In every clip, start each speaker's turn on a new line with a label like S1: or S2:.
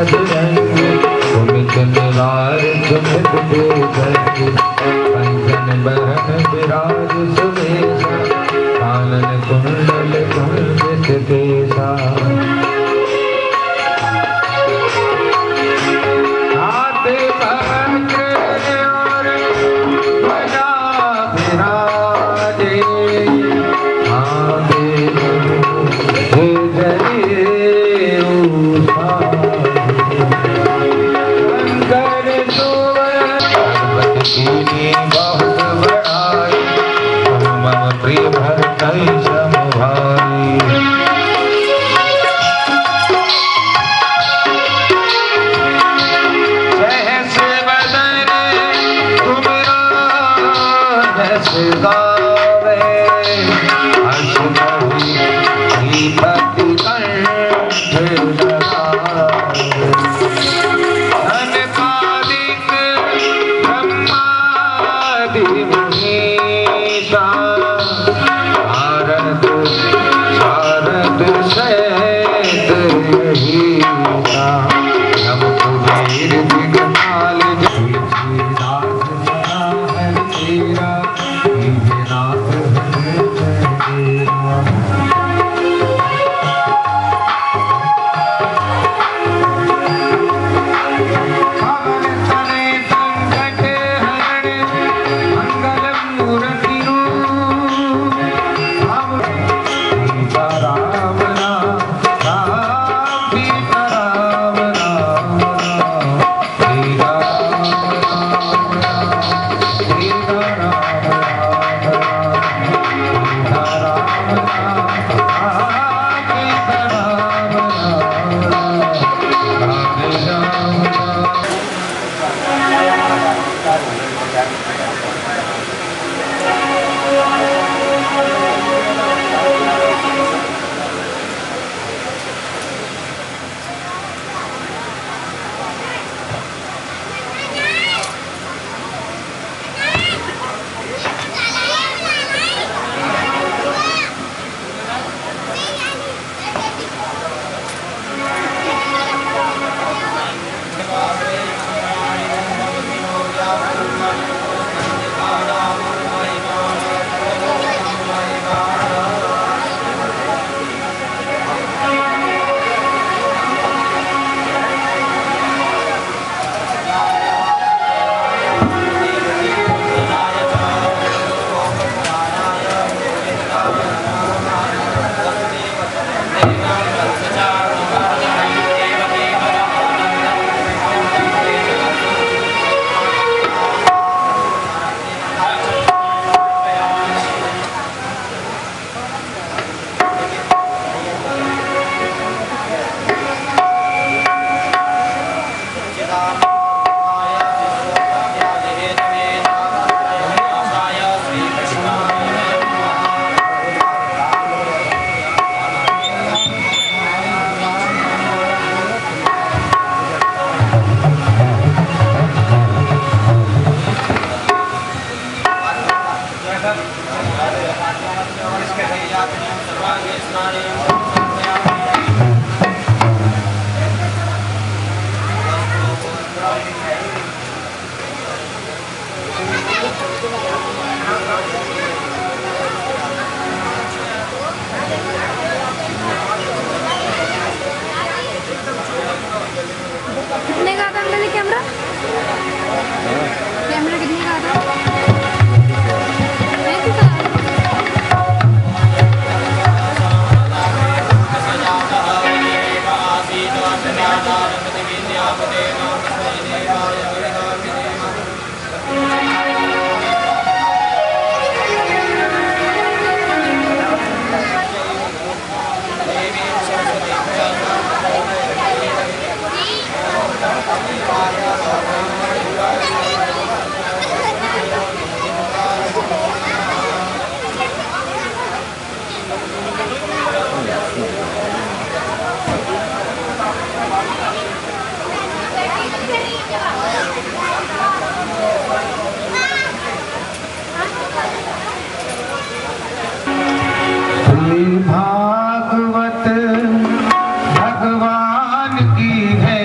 S1: बजरंग तुम चंद्रार सुमित देवंग कंचन बहन विराज सुवेशा कानन कुंडल कुंडित केसा हाथ पकड़ और बजा विराजे आगे बहुत बड़ाई तुम मम प्रिय भरत समभाई सहस बदन तुमरा जस गावे हर्ष कवि श्रीपति कंठ लगावे धनकादिक ब्रह्मादि मुनीसा भारत शारद सहित यहीसा नम कुबेर दिगपाल तुलसीदास सदा हरि तेरा नाथ
S2: कितने का था अंकल कैमरा? कैमरा कितने का था?
S1: भागवत भगवान की है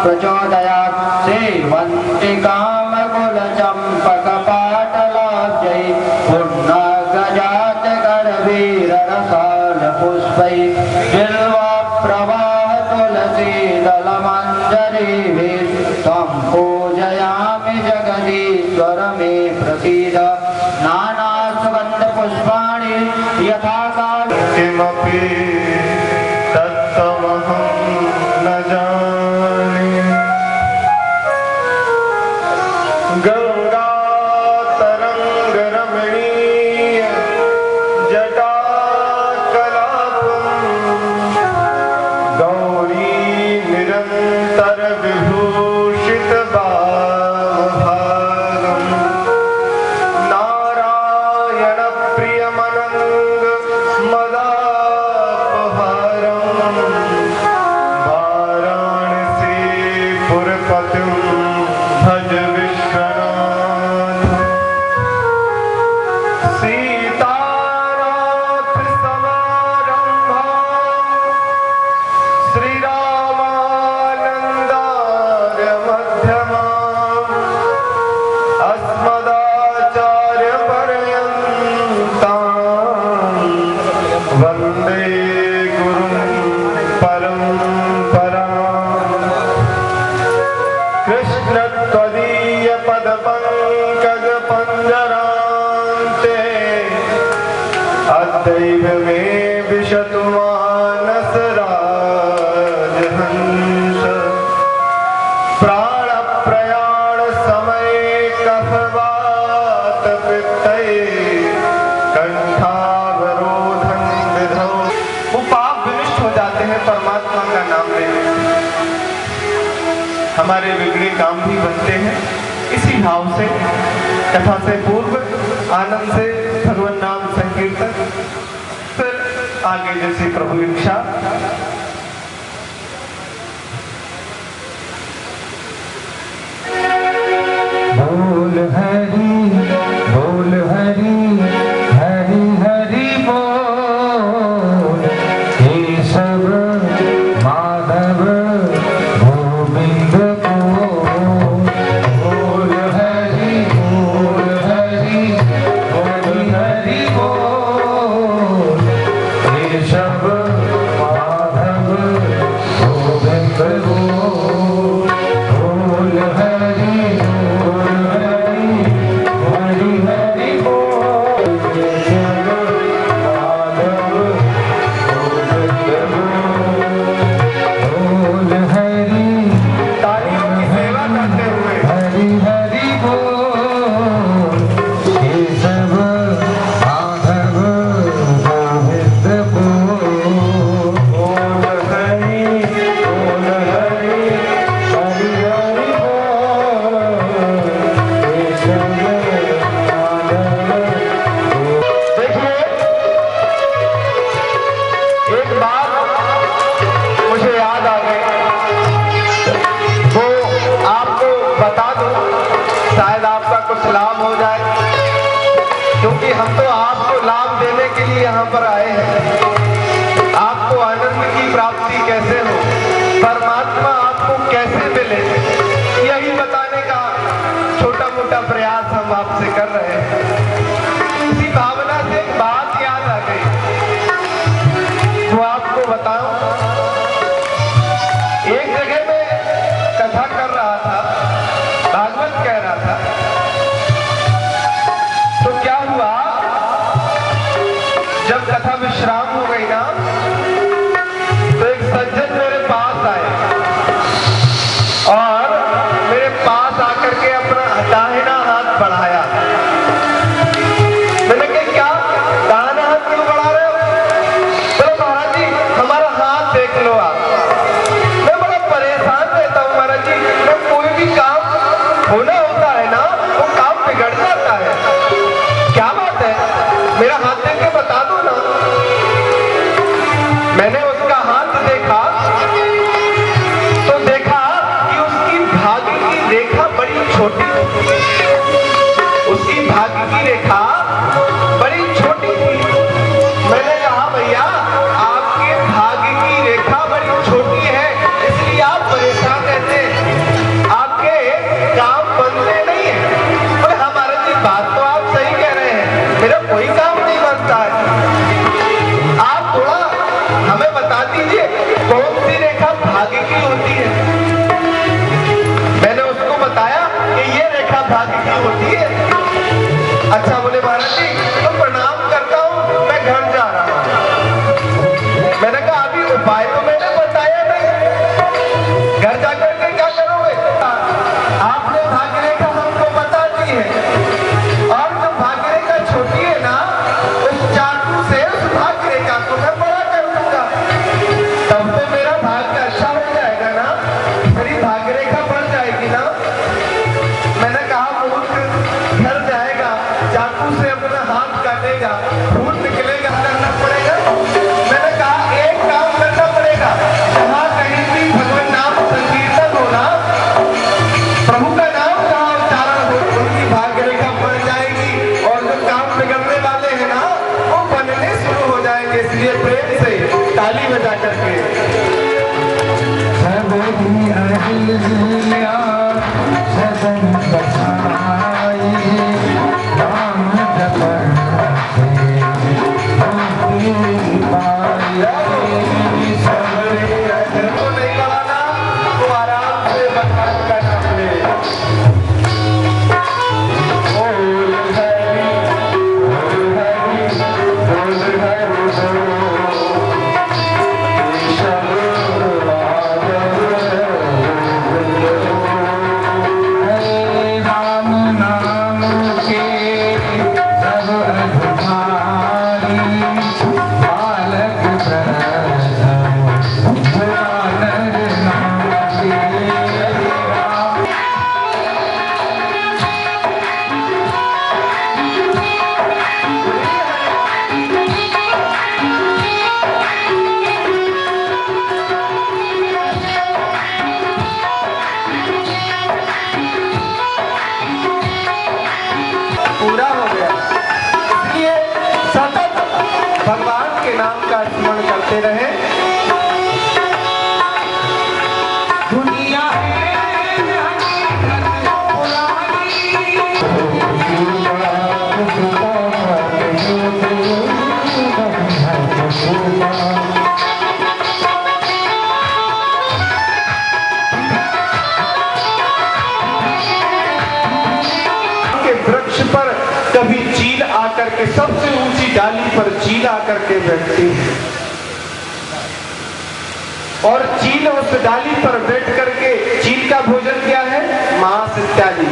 S3: प्रचोदयात् सेवन्ति कामकुलचम्पकपाटलाब्जै पूर्णगजातकरवीररसालपुष्पै बिल्वप्रवाहतुलसीदलमञ्जरीभिः तं पूजयामि जगदीश्वर मे प्रसीद नानासुगन्धपुष्पाणि यथा
S1: किमपि तत्त्वमहं न जाने गङ्गातरङ्गरमणीय जटाकलापं गौरी निरन्तरविभूषितवामभागं नारायणप्रियमनङ्गमदापहारं वाराणसीपुरपतिं भज विश्वनाथ सीतानाथसमारम्भां श्रीरामानन्दार्यमध्यमाम् अस्मदाचार्यपर्यन्तां वन्दे गुरुं परम्पराम् कृष्णत्वदीयपदपङ्कजपञ्जरान्ते अद्यैव मे विशतु मानसराजहंस प्राणप्रयाणसमये कफवातपित्तये कंठावरोधं विधौ। वो पाप विनष्ट हो जाते हैं परमात्मा का नाम लेने से, हमारे बिगड़े काम भी बनते हैं। इसी भाव से कथा से पूर्व आनंद से भगवान नाम संकीर्तन, फिर आगे जैसे प्रभु इच्छा।
S3: बोल हरि हरि हरि बोल केशव माधव गोविंद को बोल हरि हरि बोल केशव माधव गोविंद को बोल हरि हरि हरि बोल केशव माधव गोविंद बोल हरि
S1: तालियों की सेवा करते हुए
S3: हरि हरि बोल केशव माधव गोविंद बोल बोल हरि हरि हरि बोल केशव माधव
S1: देखिए, एक बात मुझे याद आ गई, वो आपको बता दूं, शायद आपका कुछ लाभ हो जाए, क्योंकि हम तो आपको लाभ देने के लिए यहाँ पर आए हैं। आपको आनंद की प्राप्ति कैसे हो, परमात्मा आपको कैसे मिले, यही बताने का छोटा मोटा प्रयास हम आपसे कर रहे हैं। इसी भावना से एक बात याद आ गई, वो आपको बताऊं। एक जगह में कथा कर रहा था, भागवत कह रहा था, तो क्या हुआ, जब कथा विश्राम हो गई ना, तो एक सज्जन मेरे पास आए और मेरे पास आकर के अपना दाहिना हाथ बढ़ाया। मैंने कहा क्या दाहिना हाथ क्यों बढ़ा रहे हो? बोले महाराज जी हमारा हाथ देख लो आप। मैं बड़ा परेशान रहता हूँ महाराज जी, मैं कोई भी काम होना होता है ना, वो काम बिगड़ जाता है। क्या बात है, मेरा हाथ देख के बता दो ना। मैंने उसका हाथ देखा तो देखा कि उसकी भाग्य की रेखा बड़ी छोटी, उसकी भाग्य की रेखा बड़ी छोटी थी। मैंने कहा भैया आपके भाग्य की रेखा बड़ी छोटी है, इसलिए आप परेशान रहते हैं, आपके काम बनते नहीं है। और हमारा जी बात तो आप सही कह रहे हैं, मेरा कोई काम नहीं बनता है। आप थोड़ा हमें बता दीजिए कौन सी रेखा भाग्य की होती है। मैंने उसको बताया कि ये रेखा भाग्य की होती है। अच्छा बोले महाराज जी तो प्रणाम करता हूँ, मैं घर जा रहा हूँ। मैंने कहा अभी उपाय तो मैंने बताया नहीं, घर जाकर के क्या करोगे? आपने भाग्य रेखा हमको बता दी है, और जो भाग्य रेखा छोटी है ना, उस चाकू से उस भाग्य रेखा को मैं बड़ा कर दूंगा, तब तो मेरा भाग्य अच्छा हो जाएगा ना, मेरी भाग्य रेखा बढ़ जाएगी ना। मैंने कहा मूर्ख घर जाएगा, चाकू से अपना हाथ काटेगा, खून निकलेगा, करना पड़ेगा। मैंने कहा एक काम करना पड़ेगा, जहाँ कहीं भी भगवान नाम संकीर्तन हो ना, प्रभु का नाम जहाँ उच्चारण हो, उनकी भाग्य रेखा बढ़ जाएगी और जो काम बिगड़ने वाले हैं ना वो बनने शुरू हो जाएंगे। इसलिए प्रेम से ताली बजा करके
S3: सबरी अहिल्या सदन बसाई राम जपन
S1: सबरी अहिल्या को नहीं बढ़ाना, तो आराम से बखान करना पड़ेगा। बोल हरि बोल हरि बोल
S3: हरे राम नाम के सब अधिकारी बालक प्रथम पुरानर नाम के राम
S1: पूरा हो गया। इसलिए सतत भगवान के नाम का स्मरण करते रहे।
S3: दुनिया
S1: के वृक्ष पर कभी चील आकर के, सबसे ऊंची डाली पर चील आकर के बैठती है, और चील उस डाली पर बैठ करके, चील का भोजन क्या है? मांस इत्यादि।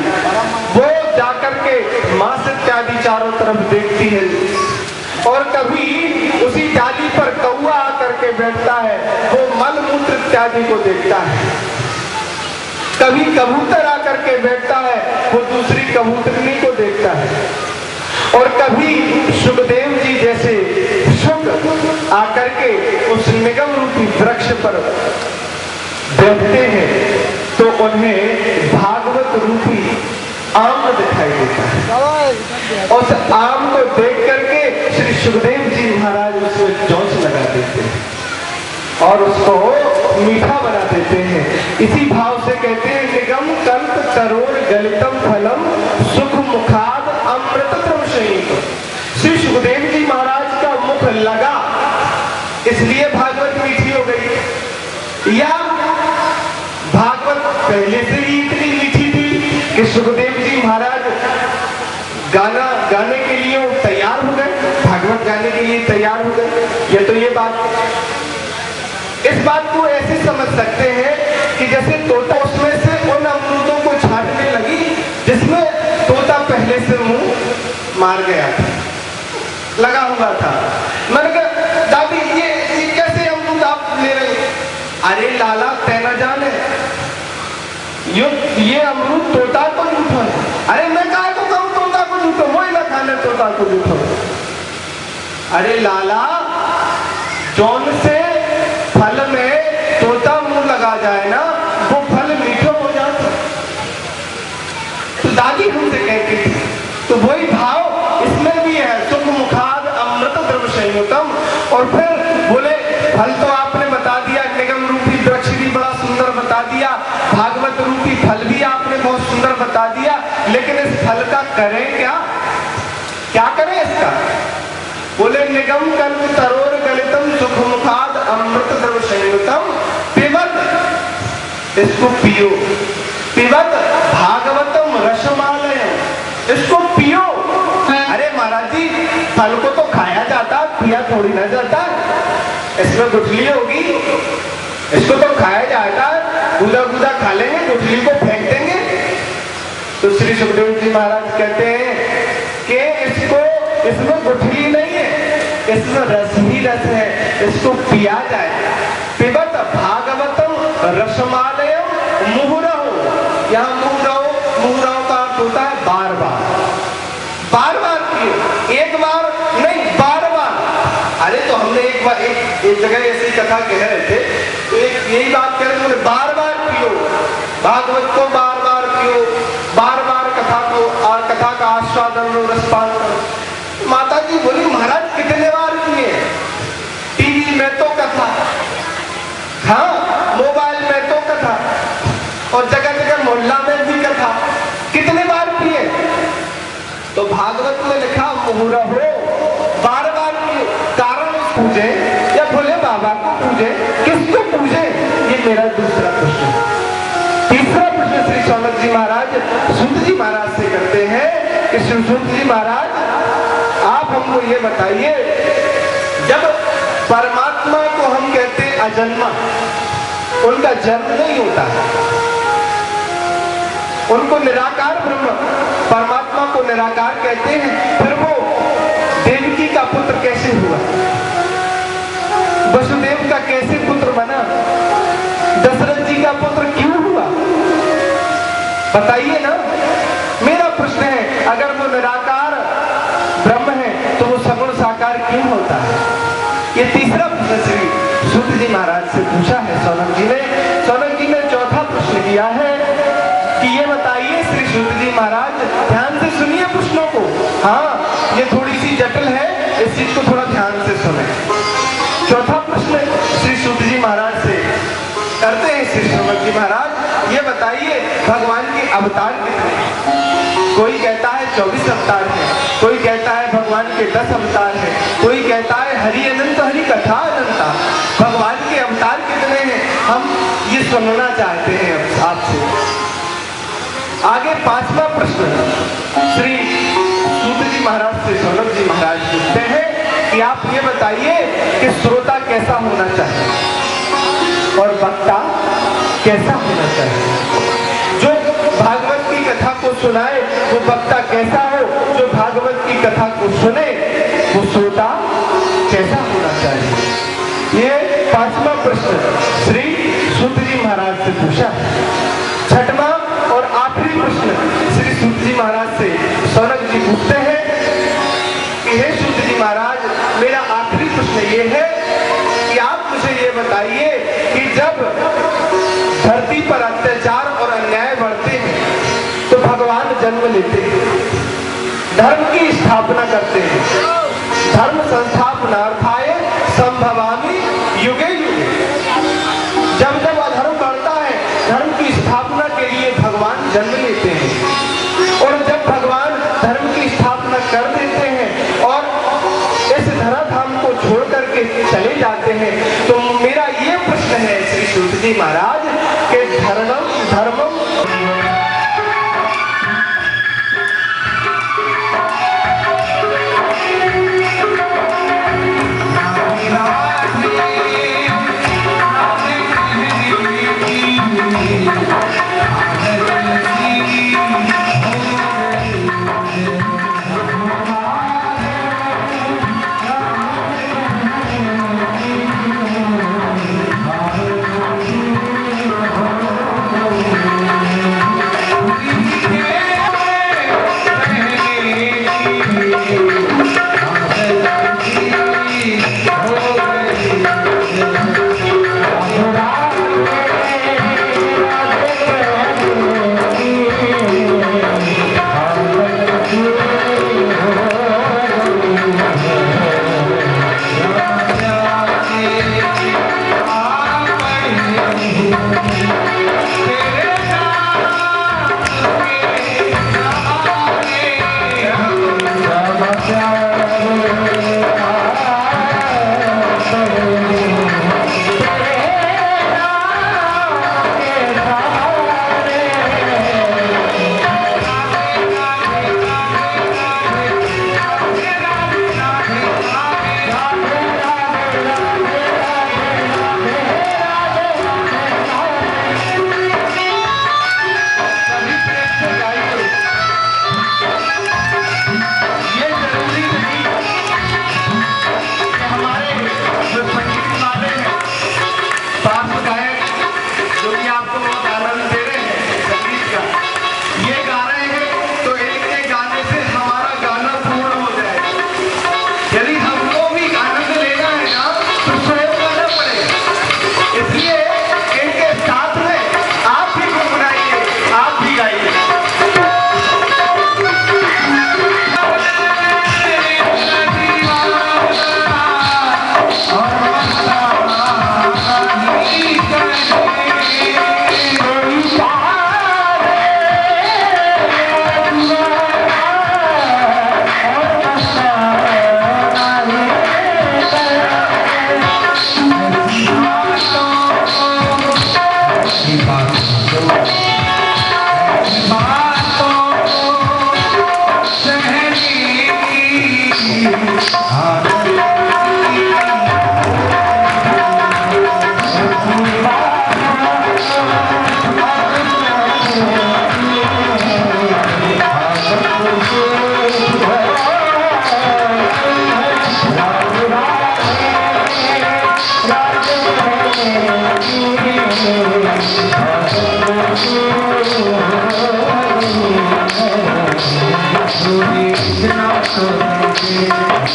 S1: वो जाकर के मांस इत्यादि चारों तरफ देखती है। और कभी उसी डाली पर कौआ आकर के बैठता है, वो मल मूत्र इत्यादि को देखता है। कभी कबूतर आकर के बैठता है, वो दूसरी कबूतरनी को देखता है। और कभी सुखदेव जी जैसे सुख आकर के उस निगम रूपी वृक्ष पर बैठते हैं, तो उन्हें भागवत रूपी आम दिखाई देता है। उस आम को देख करके श्री सुखदेव जी महाराज उसमें चौंच लगा देते हैं और उसको मीठा बना देते हैं। इसी भाव से कहते हैं निगम कल्प तरोर गलितम फलम सुख मुखाद अमृतत्रम शहीद। श्री सुखदेव जी महाराज का मुख लगा, इसलिए भागवत मीठी हो गई, या भागवत पहले से ही इतनी मीठी थी कि सुखदेव जी महाराज गाना गाने के लिए तैयार हो गए, भागवत गाने के लिए तैयार हो गए। ये तो ये बात, इस बात को ऐसे समझ सकते हैं कि जैसे तोता उसमें से उन अमरूदों को छांटने लगी जिसमें तोता पहले से मुंह मार गया था, लगा हुआ था। मैंने कहा दादी ये कैसे अमरूद आप ले रहे हैं? अरे लाला तेना जाने ये अमरूद तोता को जूठो है। अरे मैं कहा तो कहूँ तोता को जूठो, मोई ना खाने तोता को जूठो। अरे लाला जौन से फल में तोता मुंह लगा जाए ना, वो फल मीठो हो जाता। तो दादी हमसे कहती थी, तो वही भाव इसमें भी है। संयुतम। और फिर बोले फल तो आपने बता दिया, निगम रूपी वृक्ष भी बड़ा सुंदर बता दिया, भागवत रूपी फल भी आपने बहुत सुंदर बता दिया, लेकिन इस फल का करें क्या? क्या करें इसका? बोले निगम कल्प तरोर गलितम सुख मुखाद अमृत द्रव संयुतम पिबत, इसको पियो। पिबत भागवतम रसमालयम, इसको पियो। अरे महाराज जी, फल को तो खाया जाता, पिया थोड़ी ना जाता। इसमें गुठली होगी, इसको तो खाया जाता, गुदा गुदा खा लेंगे, गुठली को फेंक देंगे। तो श्री सुखदेव जी महाराज कहते हैं कि इसमें गुठली नहीं है, इसमें रस ही रस है, इसको पिया जाए। पिबत भागवतम रसमालयम मुहुरहु, यहाँ मुहुरहु का अर्थ होता है बार बार। बार बार पियो, एक बार नहीं, बार बार। अरे तो हमने एक जगह ऐसी कथा कह रहे थे, तो यही बात कह रहे थे, बार बार पियो भागवत को, बार बार पियो, बार बार कथा का आस्वादन लो, रसपान करो। माता जी बोली महाराज कितने बार पिए? टीवी में तो कथा, हाँ मोबाइल में तो कथा, और जगह जगह मोहल्ला में भी कथा, कितने बार पिए? तो भागवत में लिखा मुहुरहु, बार बार पियो। कारण पूजे या भोले बाबा को पूजे, किसको पूजे? ये मेरा दूसरा प्रश्न है। तीसरा प्रश्न श्री सौनक जी महाराज सूत जी महाराज से करते हैं कि श्री सूत जी महाराज आप हमको ये बताइए, जब परमात्मा को हम कहते हैं अजन्मा, उनका जन्म नहीं होता है, उनको निराकार ब्रह्म परमात्मा को निराकार कहते हैं, फिर वो देवकी का पुत्र कैसे हुआ? वसुदेव का कैसे पुत्र बना? दशरथ जी का पुत्र क्यों हुआ? बताइए ना। मेरा प्रश्न है, अगर वो निराकार ब्रह्म है तो वो सगुण साकार क्यों होता है? ये तीसरा प्रश्न श्री सूत जी महाराज से पूछा है सौनक जी ने। सौनक जी ने चौथा प्रश्न किया है कि ये बताइए श्री सूत जी महाराज, ध्यान से सुनिए प्रश्नों को, हाँ ये थोड़ी सी जटिल है, इस चीज को थोड़ा ध्यान से सुने। चौथा प्रश्न श्री सूत जी महाराज से करते हैं श्री सौनक जी महाराज, ये बताइए भगवान के अवतार कितने? कोई कहता है 24 अवतार है, कोई कहता है भगवान के 10 अवतार है, कोई कहता है हरि अनंत हरि कथा अनंता। भगवान के अवतार कितने हैं, हम ये सुनना चाहते हैं आपसे। आगे पांचवा प्रश्न श्री सूत जी महाराज से सौनक जी महाराज पूछते हैं कि आप ये बताइए कि श्रोता कैसा होना चाहिए और वक्ता कैसा होना चाहिए? जो भागवत की कथा को सुनाए वो वक्ता कैसा हो, जो भागवत की कथा को सुने वो श्रोता कैसा होना चाहिए? ये पांचवा प्रश्न श्री सूत जी महाराज से पूछा। छठवां और आखिरी प्रश्न श्री सूत जी महाराज से सौनक जी पूछते हैं कि हे सूत जी महाराज, मेरा आखिरी प्रश्न ये है कि आप मुझे ये बताइए कि जब धरती पर अत्याचार और अन्याय बढ़ते हैं तो भगवान जन्म लेते हैं, धर्म की स्थापना करते हैं, धर्म संस्थापनार्थाय संभवामि युगे युगे। जब जब अधर्म बढ़ता है, धर्म की स्थापना के लिए भगवान जन्म लेते हैं, और जब भगवान धर्म की स्थापना कर देते हैं और इस धराधाम को छोड़ करके चले जाते हैं, तो मेरा ये प्रश्न है श्री सूत जी महाराज कि धर्मम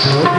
S1: सूत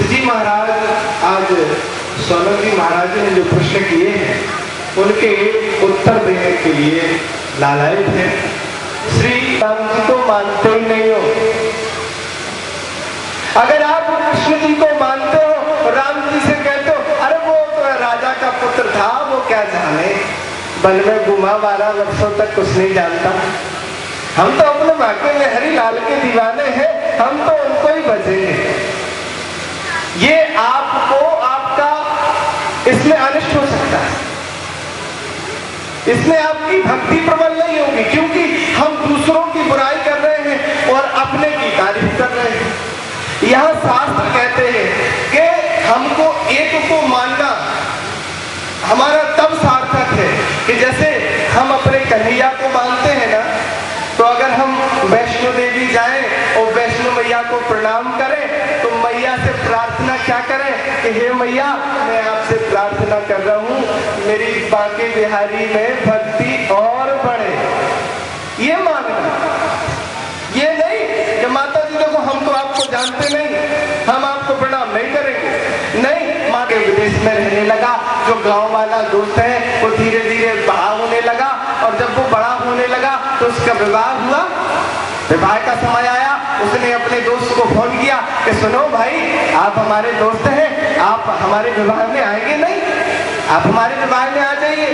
S1: जी महाराज आज सोनम जी महाराज ने जो प्रश्न किए हैं उनके उत्तर देने के लिए लालायित हैं। श्री राम जी को मानते ही नहीं हो। अगर आप कृष्ण जी को मानते हो, राम जी से कहते हो अरे वो तो राजा का पुत्र था, वो क्या जाने, वन में घुमा 12 वर्षों तक कुछ नहीं जानता। हम तो अपने बाके में हरि लाल के दीवाने हैं, हम तो उनको ही बचेंगे। ये आपको आपका इसमें अनिष्ट हो सकता है, इसमें आपकी भक्ति प्रबल नहीं होगी, क्योंकि हम दूसरों की बुराई कर रहे हैं और अपने की तारीफ कर रहे हैं। यह शास्त्र कहते हैं कि हमको एक को मानना हमारा तब सार्थक है कि जैसे हम अपने कन्हैया को मानते हैं ना, तो अगर हम वैष्णो देवी जाएं और वैष्णो मैया को प्रणाम करें तो मैया से प्रार्थना क्या करें कि हे मैया, मैं आपसे प्रार्थना कर रहा हूँ मेरी बांके बिहारी में भक्ति और बढ़े। ये मानना, ये नहीं कि माता जी देखो हम तो आपको जानते नहीं, हम आपको प्रणाम नहीं करेंगे। नहीं, माँ के विदेश में रहने लगा, जो गांव वाला दोस्त है वो धीरे धीरे बड़ा होने लगा, और जब वो बड़ा होने लगा तो उसका विवाह हुआ। विवाह का समय आया, उसने अपने दोस्त को फोन किया कि सुनो भाई, आप हमारे दोस्त हैं, आप हमारे विवाह में आएंगे नहीं, आप हमारे विवाह में आ जाइए।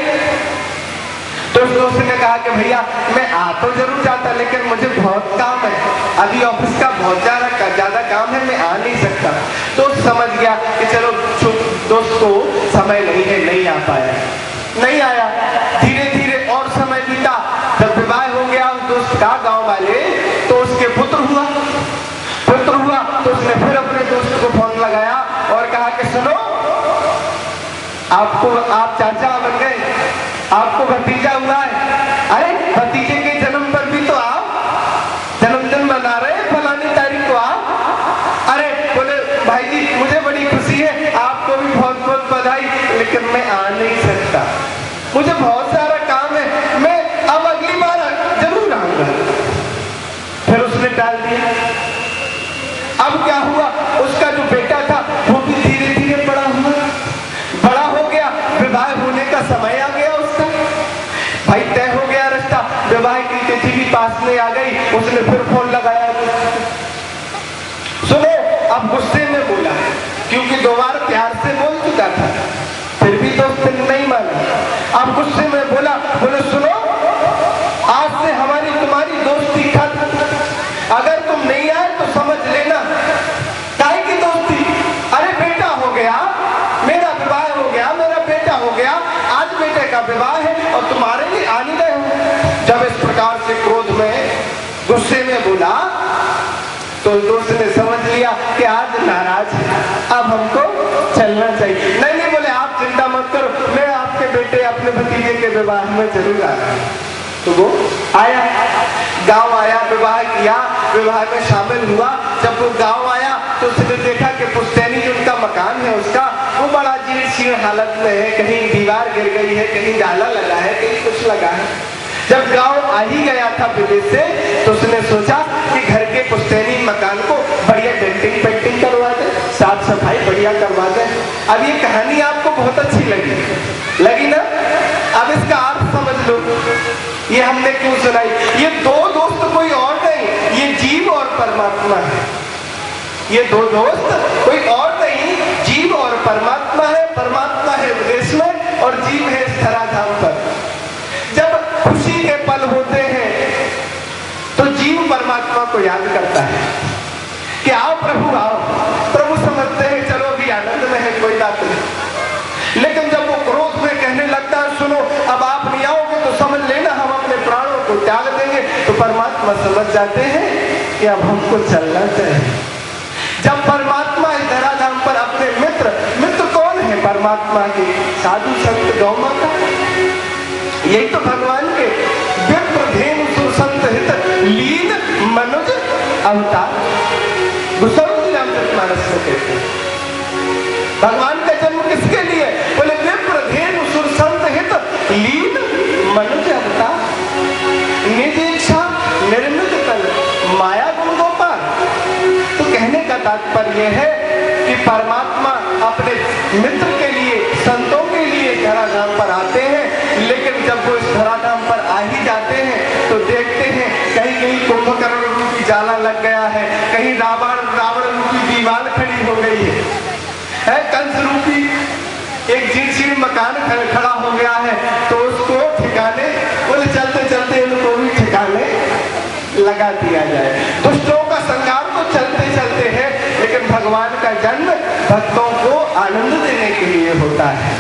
S1: तो उस दोस्त ने कहा कि भैया मैं आ तो जरूर जाता, लेकिन मुझे बहुत काम है, अभी ऑफिस का बहुत ज्यादा काम है, मैं आ नहीं सकता। तो समझ गया कि चलो दोस्त को समय नहीं है, नहीं आ पाया, नहीं आया। धीरे धीरे और समय बीता, जब विवाह हो गया उस दोस्त का गांव वाले, तो उसके पुत्र हुआ तो उसने फिर अपने दोस्त को फोन लगाया और कहा कि सुनो, आप चाचा बन गए, आपको भतीजा हुआ है। अरे भतीजे के जन्म पर भी तो आप जन्मदिन मना रहे हैं, फलानी तारीख को आप। अरे बोले भाई जी मुझे बड़ी खुशी है, आपको भी बहुत बहुत बधाई, लेकिन मैं आ नहीं सकता, मुझे बहुत सारा काम है, मैं अब अगली बार जरूर आऊंगा। फिर उसने टाल दिया। अब क्या हुआ, उसका जो बेटा था वो भी धीरे धीरे बड़ा हो गया, विवाह होने का समय आ गया उसका, भाई तय हो गया रिश्ता, विवाह की तिथि भी पास में आ गई। उसने फिर फोन लगाया, सुनो, अब गुस्से में बोला, क्योंकि 2 बार प्यार से बोल चुका था, फिर भी दोस्त नहीं माना। अब गुस्से में बोले सुनो, आज से हमारी तुम्हारी दोस्ती खत्म, अगर तुम नहीं आए तो समझ लेना काहे की दोस्ती। अरे बेटा हमको चलना चाहिए। नहीं नहीं बोले आप चिंता मत करो, मैं आपके बेटे अपने भतीजे के विवाह में जरूर आ रहा हूं। तो वो आया, गांव आया, विवाह किया, विवाह में शामिल हुआ। जब वो गांव आया तो उसने देखा कि पुश्तैनी जो उनका मकान है उसका वो बड़ा जीर्ण शीर्ण हालत में है, कहीं दीवार गिर गई है, कहीं डाला लगा है, कहीं कुछ लगा है। जब गांव आ ही गया था विदेश से तो उसने सोचा कि घर के पुश्तैनी मकान को बढ़िया डेंटिंग पेंटिंग करवा दे, साफ सफाई बढ़िया करवा दे। अब ये कहानी आपको बहुत अच्छी लगी ना? अब इसका अर्थ समझ लो, ये हमने क्यों सुनाई। ये दो दोस्त कोई और नहीं, ये जीव और परमात्मा है। ये दो दोस्त कोई और नहीं, जीव और परमात्मा है। परमात्मा है विदेश में और जीव है इस धराधाम पर। जब खुशी के पल होते हैं तो जीव परमात्मा को याद करता है कि आओ प्रभु आओ। प्रभु समझते हैं चलो अभी आनंद में है, कोई बात नहीं। लेकिन जब वो क्रोध में कहने लगता है सुनो अब आप नहीं आओगे तो समझ लेना हम अपने प्राणों को त्याग देंगे, तो परमात्मा समझ जाते हैं कि अब हमको चलना चाहिए। जब परमात्मा इस धराधाम पर अपने मित्र कौन है परमात्मा के? साधु संत गौ माता। यही तो भगवान के विप्र धेनु सुर संत हित लीन मनुज अवतार गोस्वामी रामचरितमानस में कहते हैं। भगवान का जन्म किसके लिए? बोले विप्र धेनु सुर संत हित लीन मनुज अवतार निज इच्छा निर्मित तन माया गुण गोपाल। तो कहने का तात्पर्य है कि परमात्मा अपने मित्र के लिए, संतों के लिए धराधाम पर आते हैं। लेकिन जब वो इस धराधाम पर आ ही जाते हैं तो देखते हैं कहीं कुंभकर्ण रूपी जाला लग गया है, कहीं रावण रूपी दीवार खड़ी हो गई है, कंस रूपी एक जीर्ण मकान खड़ा हो गया है। तो उसको ठिकाने बोले चलते चलते इनको भी ठिकाने लगा दिया जाए। दुष्टों का संहार तो चलते चलते है, लेकिन भगवान का जन्म भक्तों को आनंद देने के लिए होता है।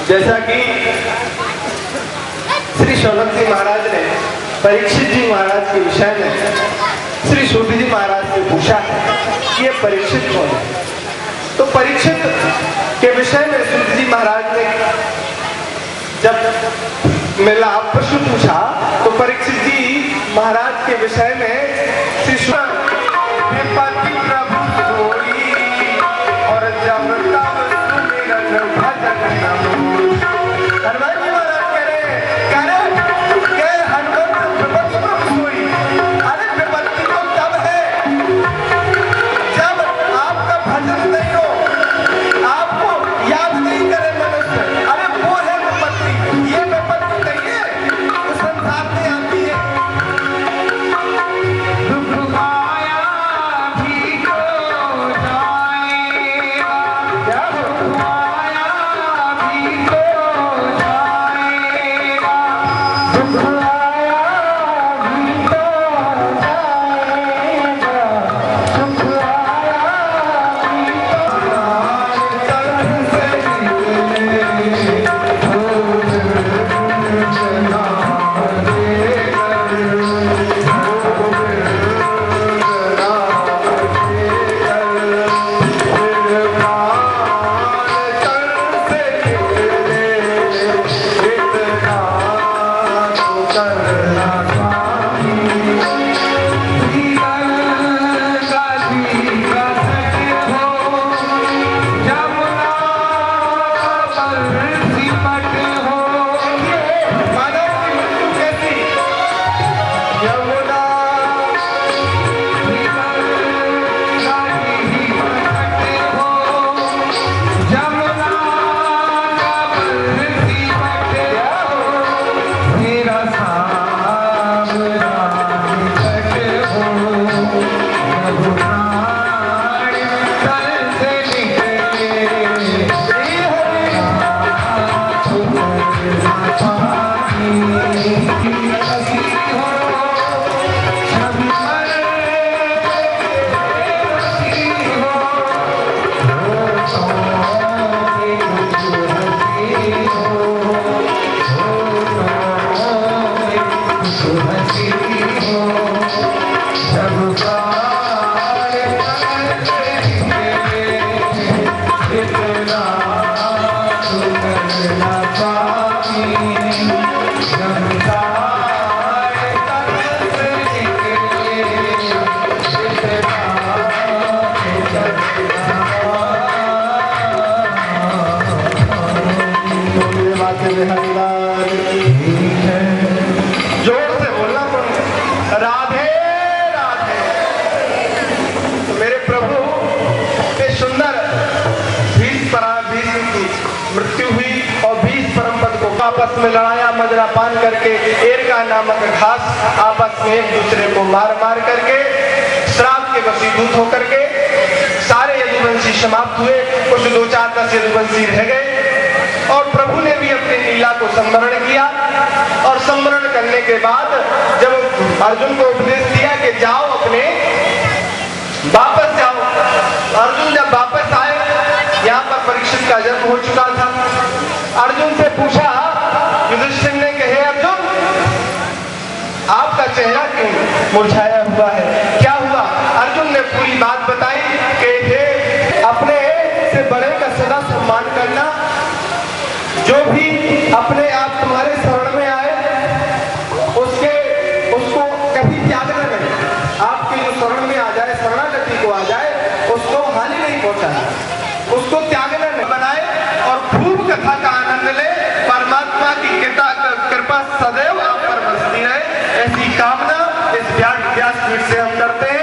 S1: जैसा कि श्री शौनक जी महाराज ने परीक्षित जी महाराज के विषय में श्री सूत जी महाराज से पूछा कि ये परीक्षित कौन है। तो परीक्षित के विषय में सूत जी महाराज ने जब मेरा प्रश्न पूछा तो परीक्षित जी महाराज के विषय में श्री विपत्ति प्रभु जोड़ी और जब तब सुमिरन भजन नमो। हनुमान जी महाराज कह रहे हनुमान विपत्ति प्रभु जोड़ी। अरे विपत्ति तो तब है जब आपका भजन नहीं हो, आपको याद नहीं करे मनुष्य। अरे वो है विपत्ति, ये विपत्ति नहीं है तो संसार में आती है।
S3: दुख आया भी तो जाएगा,
S1: क्या हो?
S3: दुख आया भी तो जाएगा, दुख आया भी तो जाएगा, दुख आया भी तो चरण से निकले फूल चना
S1: मानव की मृत्यु कैसी? यमुना जोर से बोलना पड़ेगा। राधे राधे। तो मेरे प्रभु के सुंदर 20 की मृत्यु हुई और 20 परम पद को आपस में लड़ाया, मजरा पान करके एरका नामक घास आपस में एक दूसरे को मार मार करके श्राप के वशीभूत होकर के सारे यदुवंशी समाप्त हुए। कुछ 2-4-10 यदुवंशी रह गए और प्रभु ने भी अपनी लीला को संवरण किया। और संवरण करने के बाद जब अर्जुन को उपदेश दिया कि जाओ अपने वापस जाओ, अर्जुन जब वापस आए, यहाँ पर परीक्षित का जन्म हो चुका था। अर्जुन से पूछा, युधिष्ठिर ने कहे अर्जुन आपका चेहरा क्यों मुरझाया हुआ है, क्या हुआ? अर्जुन ने पूरी बात बताई कि हे अपने से बड़े का सदा सम्मान करना, जो भी अपने आप तुम्हारे शरण में आए उसको कभी त्यागना नहीं। आपके जो शरण में आ जाए, शरणागति को आ जाए, उसको हानि नहीं पहुंचाना, उसको त्यागना नहीं बनाए और खूब कथा का आनंद ले। परमात्मा की कृपा सदैव आप पर बरसती रहे, ऐसी कामना इस व्यासपीठ से हम करते हैं।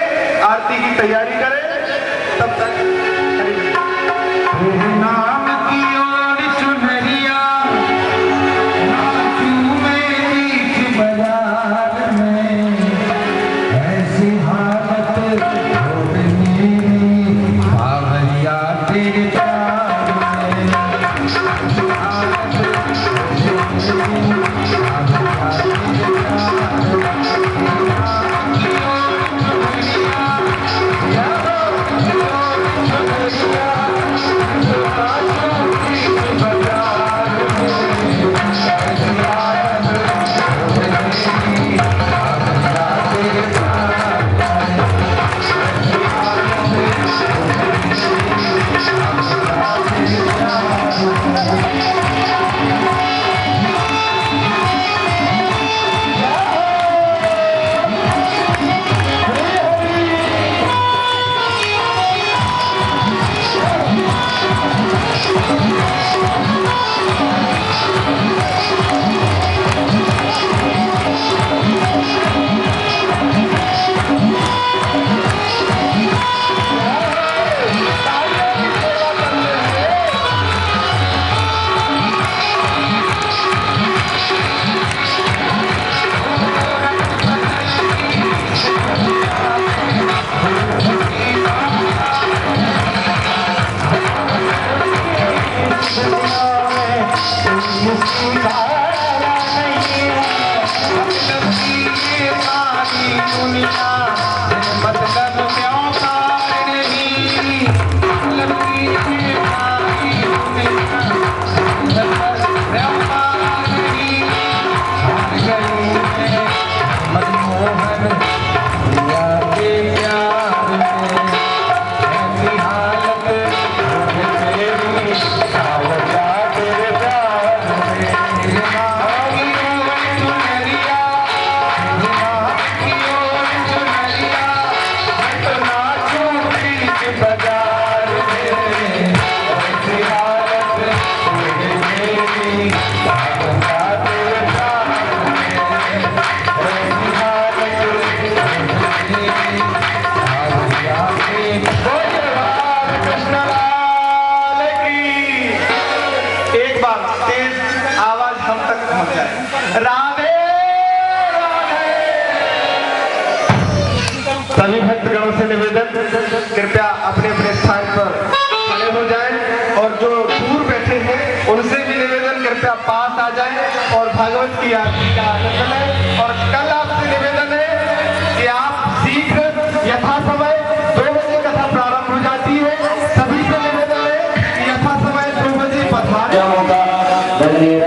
S1: एक बार तेज आवाज हम तक पहुंच जाए। राधे राधे। सभी भक्तगणों से निवेदन, कृपया अपने अपने स्थान पर खड़े हो जाएं और जो दूर बैठे हैं उनसे भी निवेदन, कृपया पास आ जाएं और भागवत की आरती का आनंद लें। और कल आपसे निवेदन है कि आप शीघ्र यथा समय 2 बजे कथा प्रारंभ हो जाती है। सभी से निवेदन है कि यथा समय 2 बजे पधारें।
S3: Amin.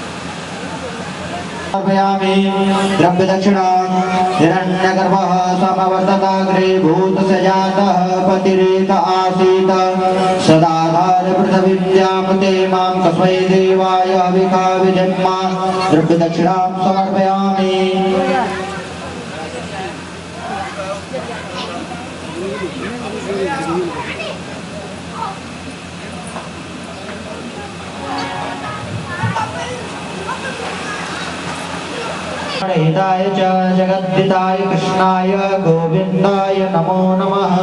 S3: समर्पयामि द्रव्य दक्षिणा हिरण्यगर्भः समवर्तताग्रे भूतस्य जातः पतिरेक आसीत् सदाधार पृथिवीद्यां ते मां कस्मै देवाय हविका विजन्मा द्रव्य दक्षिणां समर्पयामि हिताय च जगद्दिताय कृष्णाय गोविन्दाय नमो नमः।